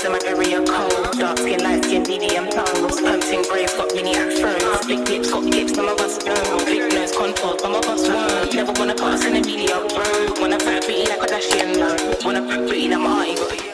in my area code. Dark skin, light skin, medium tones. Pumping braids, got mini afros. Big lips, got lips, some of us know. Big nose, contours, some of us won't. Never wanna put us in a media road. Wanna put pretty like a Kardashian, no. Wanna put pretty like my eye, got a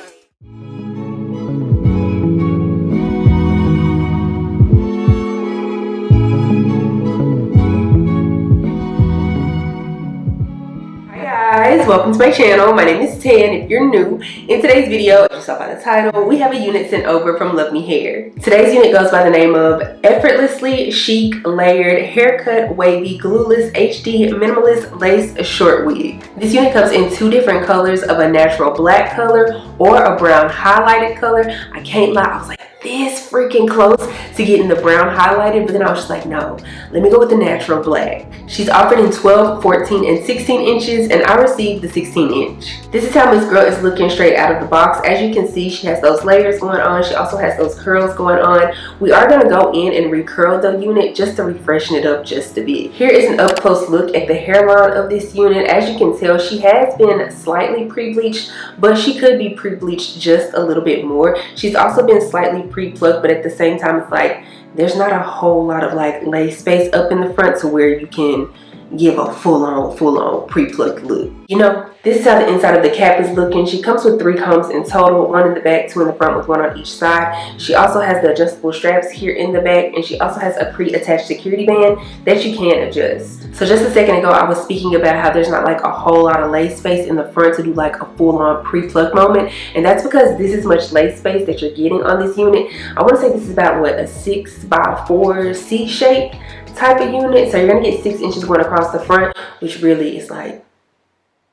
guys, welcome to my channel. My name is Tan if you're new. In today's video, as you saw by the title, we have a unit sent over from LuvMe Hair. Today's unit goes by the name of Effortlessly Chic Layered Haircut Wavy Glueless HD Minimalist Lace Short Wig. This unit comes in two different colors of a natural black color or a brown highlighted color. I can't lie, I was like this freaking close to getting the brown highlighted, but then I was just like, no, let me go with the natural black. She's offered in 12, 14, and 16 inches, and I received the 16 inch. This is how Miss Girl is looking straight out of the box. As you can see, she has those layers going on. She also has those curls going on. We are gonna go in and recurl the unit just to refreshen it up just a bit. Here is an up close look at the hairline of this unit. As you can tell, she has been slightly pre-bleached, but she could be pre-bleached just a little bit more. She's also been slightly pre-plucked, but at the same time, it's like there's not a whole lot of like lace space up in the front to where you can give a full-on pre-plucked look. You know, this is how the inside of the cap is looking. She comes with 3 combs in total, 1 in the back, 2 in the front with 1 on each side. She also has the adjustable straps here in the back, and she also has a pre-attached security band that you can adjust. So just a second ago, I was speaking about how there's not like a whole lot of lace space in the front to do like a full-on pre-pluck moment, and that's because this is much lace space that you're getting on this unit. I want to say this is about what, a 6x4 C shape type of unit. So you're gonna get 6 inches going across the front, which really is like,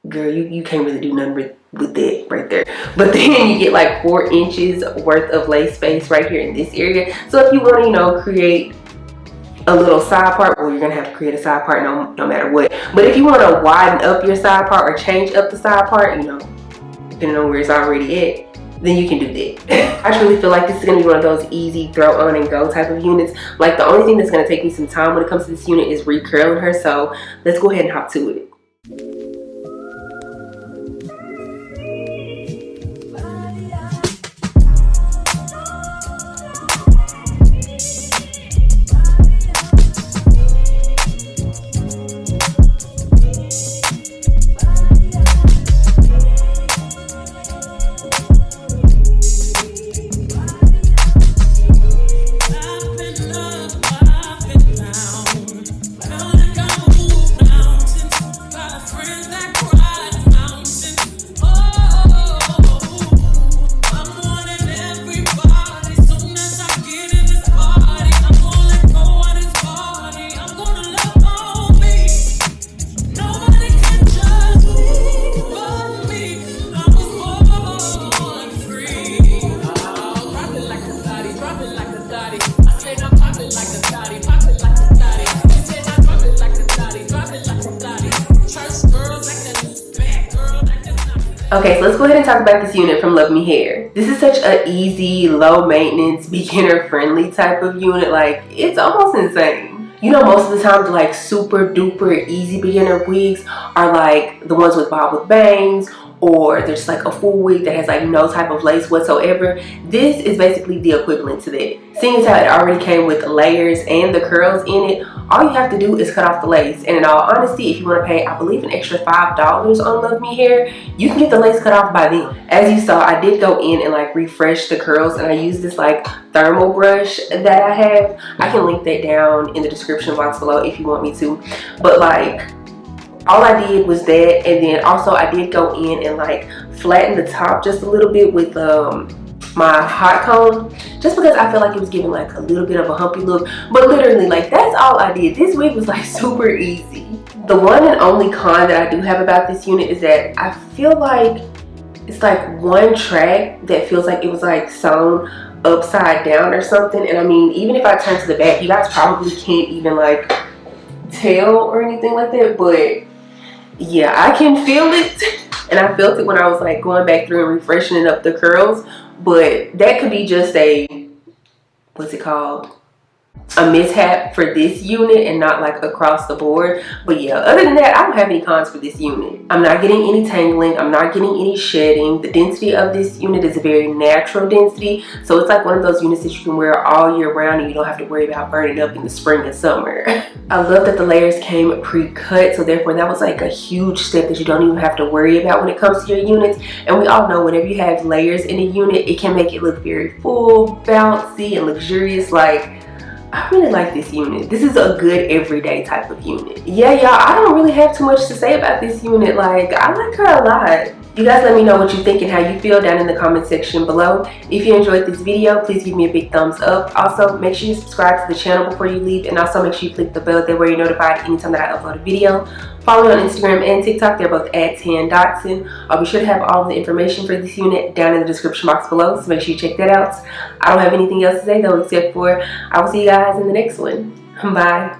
girl, you can't really do nothing with that right there. But then you get like 4 inches worth of lace space right here in this area. So if you want to, you know, create a little side part, well, you're gonna have to create a side part no matter what. But if you want to widen up your side part or change up the side part, you know, depending on where it's already at, then you can do that. I truly feel like this is going to be one of those easy throw on and go type of units. Like the only thing that's going to take me some time when it comes to this unit is recurling her. So let's go ahead and hop to it. Okay, so let's go ahead and talk about this unit from LuvMe Hair. This is such an easy, low maintenance, beginner friendly type of unit. Like, it's almost insane. You know, most of the time the like super duper easy beginner wigs are like the ones with bob with bangs, or there's like a full wig that has like no type of lace whatsoever. This is basically the equivalent to that. Seeing as how it already came with layers and the curls in it, all you have to do is cut off the lace. And in all honesty, if you want to pay, I believe, an extra $5 on LuvMe Hair, you can get the lace cut off by them. As you saw, I did go in and like refresh the curls, and I used this like thermal brush that I have. I can link that down in the description box below if you want me to. But like, all I did was that, and then also I did go in and like flatten the top just a little bit with my hot comb, just because I feel like it was giving like a little bit of a humpy look. But literally, like, that's all I did. This wig was like super easy. The one and only con that I do have about this unit is that I feel like it's like one track that feels like it was like sewn upside down or something. And I mean, even if I turn to the back, you guys probably can't even like tell or anything like that, but yeah, I can feel it. And I felt it when I was like going back through and refreshing up the curls. But that could be just a, what's it called? a mishap for this unit and not like across the board. But yeah, other than that, I don't have any cons for this unit. I'm not getting any tangling, I'm not getting any shedding. The density of this unit is a very natural density, so it's like one of those units that you can wear all year round and you don't have to worry about burning up in the spring and summer. I love that the layers came pre-cut, so therefore that was like a huge step that you don't even have to worry about when it comes to your units. And we all know whenever you have layers in a unit, it can make it look very full, bouncy, and luxurious. Like, I really like this unit. This is a good everyday type of unit. Yeah, y'all, I don't really have too much to say about this unit. Like, I like her a lot. You guys let me know what you think and how you feel down in the comment section below. If you enjoyed this video, please give me a big thumbs up. Also, make sure you subscribe to the channel before you leave, and also make sure you click the bell that way you're notified anytime that I upload a video. Follow me on Instagram and TikTok. They're both at Dotson. I'll be sure to have all the information for this unit down in the description box below, so make sure you check that out. I don't have anything else to say though, except for I will see you guys in the next one. Bye.